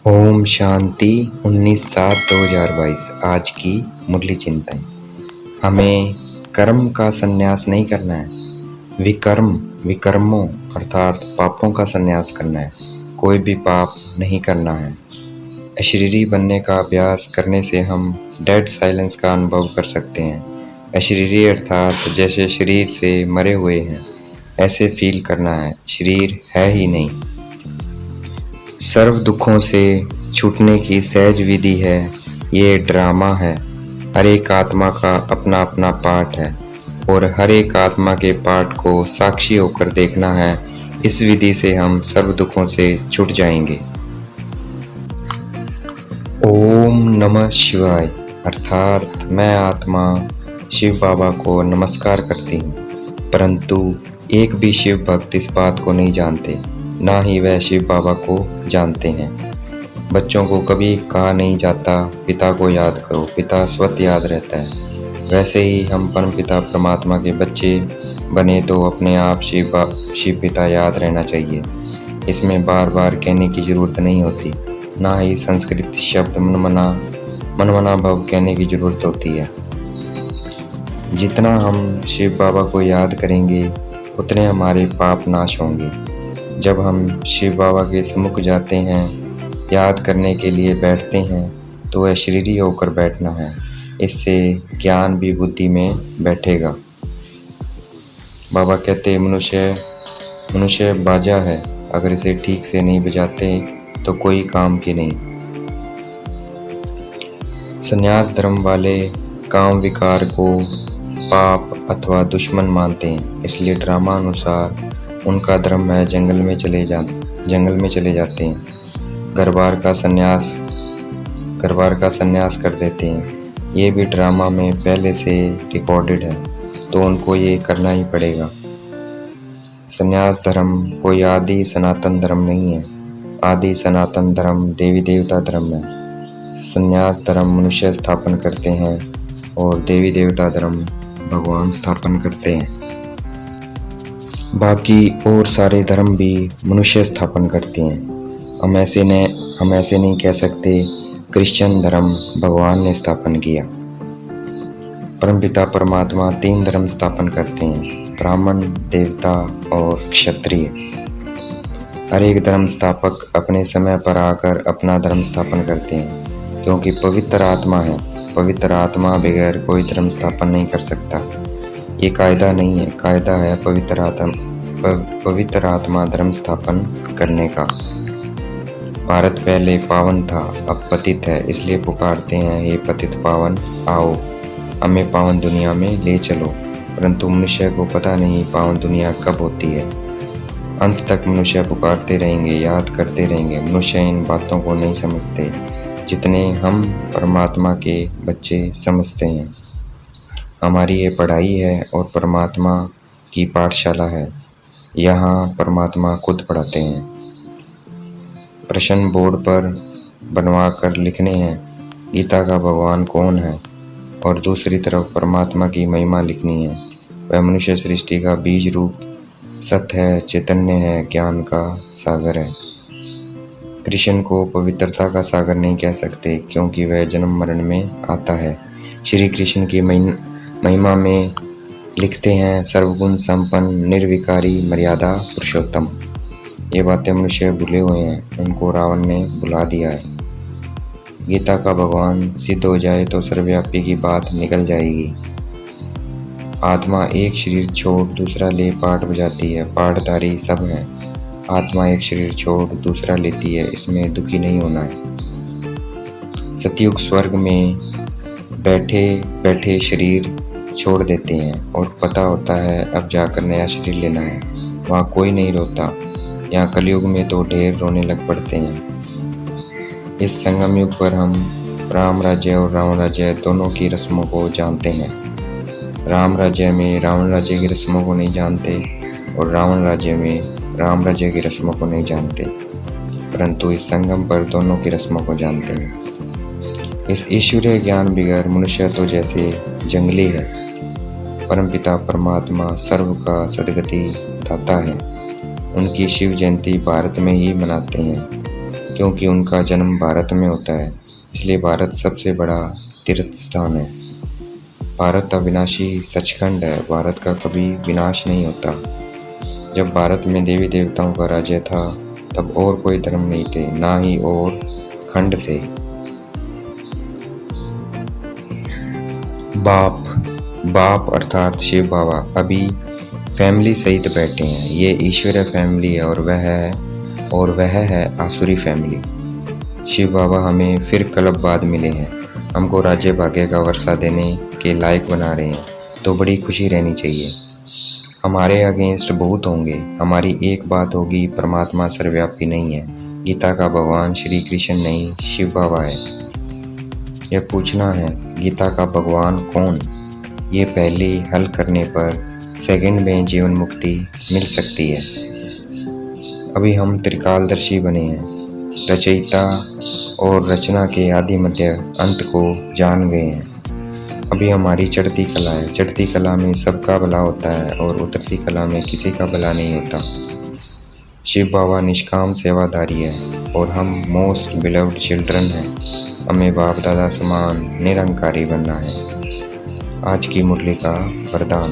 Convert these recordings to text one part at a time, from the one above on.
ओम शांति 19/7/2022। आज की मुरली चिंतन। हमें कर्म का संन्यास नहीं करना है, विकर्मों अर्थात पापों का संन्यास करना है। कोई भी पाप नहीं करना है। अशरीरी बनने का अभ्यास करने से हम डेड साइलेंस का अनुभव कर सकते हैं। अशरीरी अर्थात जैसे शरीर से मरे हुए हैं ऐसे फील करना है, शरीर है ही नहीं। सर्व दुखों से छूटने की सहज विधि है, ये ड्रामा है। हर एक आत्मा का अपना अपना पाठ है और हर एक आत्मा के पाठ को साक्षी होकर देखना है। इस विधि से हम सर्व दुखों से छूट जाएंगे। ओम नमः शिवाय अर्थात मैं आत्मा शिव बाबा को नमस्कार करती हूँ, परंतु एक भी शिव भक्त इस बात को नहीं जानते, ना ही वह शिव बाबा को जानते हैं। बच्चों को कभी कहा नहीं जाता पिता को याद करो, पिता स्वतः याद रहता है। वैसे ही हम परम पिता परमात्मा के बच्चे बने तो अपने आप शिव पिता याद रहना चाहिए। इसमें बार बार कहने की ज़रूरत नहीं होती, ना ही संस्कृत शब्द मनमना भव कहने की ज़रूरत होती है। जितना हम शिव बाबा को याद करेंगे उतने हमारे पाप नाश होंगे। जब हम शिव बाबा के सम्मुख जाते हैं, याद करने के लिए बैठते हैं, तो वह शरीरी होकर बैठना है। इससे ज्ञान भी बुद्धि में बैठेगा। बाबा कहते हैं मनुष्य बाजा है, अगर इसे ठीक से नहीं बजाते तो कोई काम की नहीं। संन्यास धर्म वाले काम विकार को पाप अथवा दुश्मन मानते हैं, इसलिए ड्रामा अनुसार उनका धर्म है जंगल में चले जाते हैं। घर बार का संन्यास कर देते हैं। ये भी ड्रामा में पहले से रिकॉर्डेड है, तो उनको ये करना ही पड़ेगा। संन्यास धर्म कोई आदि सनातन धर्म नहीं है। आदि सनातन धर्म देवी देवता धर्म है। संन्यास धर्म मनुष्य स्थापन करते हैं और देवी देवता धर्म भगवान स्थापन करते हैं। बाकी और सारे धर्म भी मनुष्य स्थापन करते हैं। हम ऐसे नहीं कह सकते क्रिश्चियन धर्म भगवान ने स्थापन किया। परमपिता परमात्मा 3 धर्म स्थापन करते हैं, ब्राह्मण, देवता और क्षत्रिय। हर एक धर्म स्थापक अपने समय पर आकर अपना धर्म स्थापन करते हैं, क्योंकि पवित्र आत्मा है। पवित्र आत्मा बगैर कोई धर्म स्थापन नहीं कर सकता। ये कायदा नहीं है, कायदा है पवित्र आत्मा धर्म स्थापन करने का। भारत पहले पावन था, अब पतित है, इसलिए पुकारते हैं हे पतित पावन आओ, हमें पावन दुनिया में ले चलो। परंतु मनुष्य को पता नहीं पावन दुनिया कब होती है। अंत तक मनुष्य पुकारते रहेंगे, याद करते रहेंगे। मनुष्य इन बातों को नहीं समझते जितने हम परमात्मा के बच्चे समझते हैं। हमारी ये पढ़ाई है और परमात्मा की पाठशाला है। यहाँ परमात्मा खुद पढ़ाते हैं। प्रश्न बोर्ड पर बनवा कर लिखने हैं गीता का भगवान कौन है, और दूसरी तरफ परमात्मा की महिमा लिखनी है। वह मनुष्य सृष्टि का बीज रूप सत्य है, चैतन्य है, ज्ञान का सागर है। कृष्ण को पवित्रता का सागर नहीं कह सकते, क्योंकि वह जन्म मरण में आता है। श्री कृष्ण की महिमा में लिखते हैं सर्वगुण संपन्न, निर्विकारी, मर्यादा पुरुषोत्तम। ये बातें मनुष्य भूले हुए हैं, उनको रावण ने भुला दिया है। गीता का भगवान सिद्ध हो जाए तो सर्वव्यापी की बात निकल जाएगी। आत्मा एक शरीर छोड़ दूसरा ले पाठ बजाती है, पाठधारी सब है। आत्मा एक शरीर छोड़ दूसरा लेती है, इसमें दुखी नहीं होना है। सतयुग स्वर्ग में बैठे बैठे शरीर छोड़ देते हैं और पता होता है अब जाकर नया शरीर लेना है। वहाँ कोई नहीं रोता। यहाँ कलयुग में तो ढेर रोने लग पड़ते हैं। इस संगम युग पर हम राम राज्य और रावण राज्य दोनों की रस्मों को जानते हैं। राम राज्य में रावण राज्य की रस्मों को नहीं जानते और रावण राज्य में राम राज्य की रस्मों को नहीं जानते, परंतु इस संगम पर दोनों की रस्मों को जानते हैं। इस ईश्वरीय ज्ञान बगैर मनुष्य तो जैसे जंगली है। परमपिता परमात्मा सर्व का सद्गति दाता है। उनकी शिव जयंती भारत में ही मनाते हैं, क्योंकि उनका जन्म भारत में होता है, इसलिए भारत सबसे बड़ा तीर्थ स्थान है। भारत अविनाशी सचखंड है, भारत का कभी विनाश नहीं होता। जब भारत में देवी देवताओं का राज्य था तब और कोई धर्म नहीं थे, ना ही और खंड थे। बाप अर्थात शिव बाबा अभी फैमिली सहित बैठे हैं। ये ईश्वरीय फैमिली है और वह है आसुरी फैमिली। शिव बाबा हमें फिर कल्प बाद मिले हैं, हमको राज्य भाग्य का वर्षा देने के लायक बना रहे हैं, तो बड़ी खुशी रहनी चाहिए। हमारे अगेंस्ट बहुत होंगे, हमारी एक बात होगी, परमात्मा सर्वव्यापी नहीं है। गीता का भगवान श्री कृष्ण नहीं, शिव बाबा है। यह पूछना है गीता का भगवान कौन, ये पहले हल करने पर सेकंड में जीवन मुक्ति मिल सकती है। अभी हम त्रिकालदर्शी बने हैं, रचयिता और रचना के आदि मध्य अंत को जान गए हैं। अभी हमारी चढ़ती कला है, चढ़ती कला में सबका भला होता है और उतरती कला में किसी का भला नहीं होता। शिव बाबा निष्काम सेवादारी है और हम मोस्ट बिलव्ड चिल्ड्रन हैं। हमें बाप दादा समान निरंकारी बनना है। आज की मुरली का वरदान,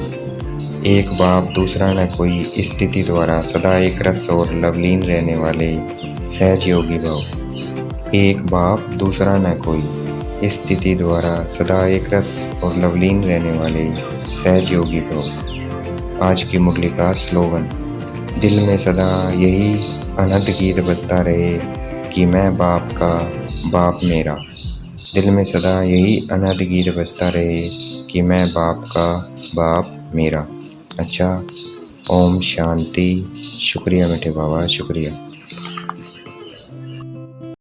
एक बाप दूसरा न कोई, स्थिति द्वारा सदा एक रस और लवलीन रहने वाले सहज योगी भाव। एक बाप दूसरा न कोई, स्थिति द्वारा सदा एक रस और लवलीन रहने वाले सहज योगी भाव। आज की मुरली का स्लोगन, दिल में सदा यही अनहद गीत बजता रहे कि मैं बाप का बाप मेरा। दिल में सदा यही अनहद गीत बजता रहे कि मैं बाप का बाप मेरा। अच्छा, ओम शांति। शुक्रिया मीठे बाबा, शुक्रिया।